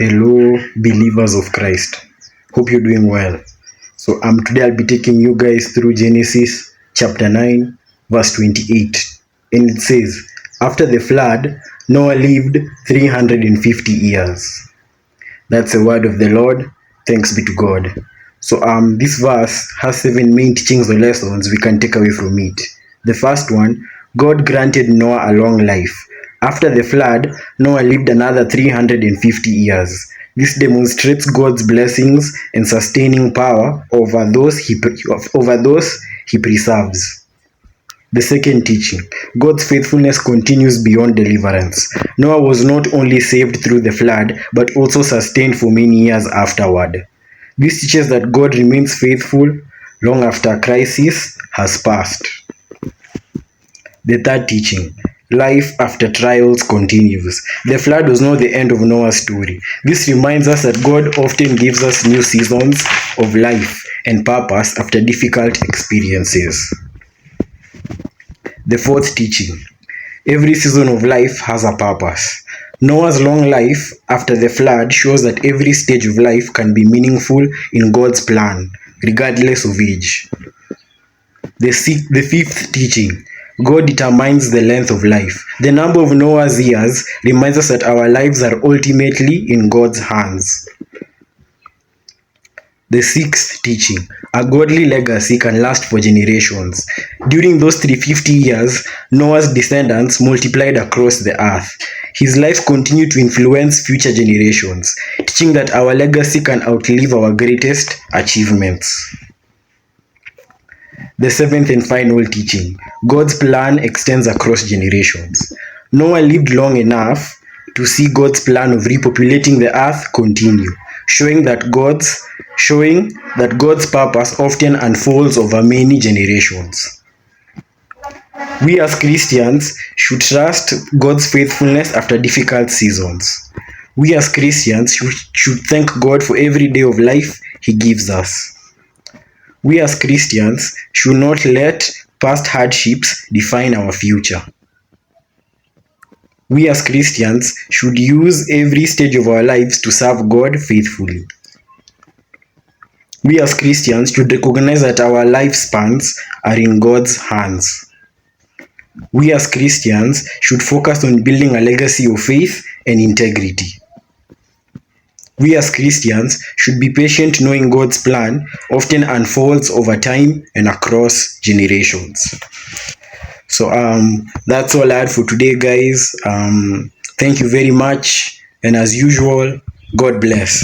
Hello, believers of Christ. Hope you're doing well. So, today I'll be taking you guys through Genesis chapter 9, verse 28. And it says, after the flood, Noah lived 350 years. That's the word of the Lord. Thanks be to God. So, this verse has 7 main teachings or lessons we can take away from it. The first one, God granted Noah a long life. After the flood, Noah lived another 350 years. This demonstrates God's blessings and sustaining power over those he preserves. The second teaching, God's faithfulness continues beyond deliverance. Noah was not only saved through the flood, but also sustained for many years afterward. This teaches that God remains faithful long after crisis has passed. The third teaching, life after trials continues. The flood was not the end of Noah's story. This reminds us that God often gives us new seasons of life and purpose after difficult experiences. The fourth teaching, every season of life has a purpose. Noah's long life after the flood shows that every stage of life can be meaningful in God's plan, regardless of age. The fifth teaching, God determines the length of life. The number of Noah's years reminds us that our lives are ultimately in God's hands. The sixth teaching, a godly legacy can last for generations. During those 350 years, Noah's descendants multiplied across the earth. His life continued to influence future generations, teaching that our legacy can outlive our greatest achievements. The seventh and final teaching, God's plan extends across generations. Noah lived long enough to see God's plan of repopulating the earth continue, showing that God's purpose often unfolds over many generations. We as Christians should trust God's faithfulness after difficult seasons. We as Christians should thank God for every day of life He gives us. We as Christians should not let past hardships define our future. We as Christians should use every stage of our lives to serve God faithfully. We as Christians should recognize that our lifespans are in God's hands. We as Christians should focus on building a legacy of faith and integrity. We as Christians should be patient, knowing God's plan often unfolds over time and across generations. So that's all I had for today, guys. Thank you very much, and as usual, God bless.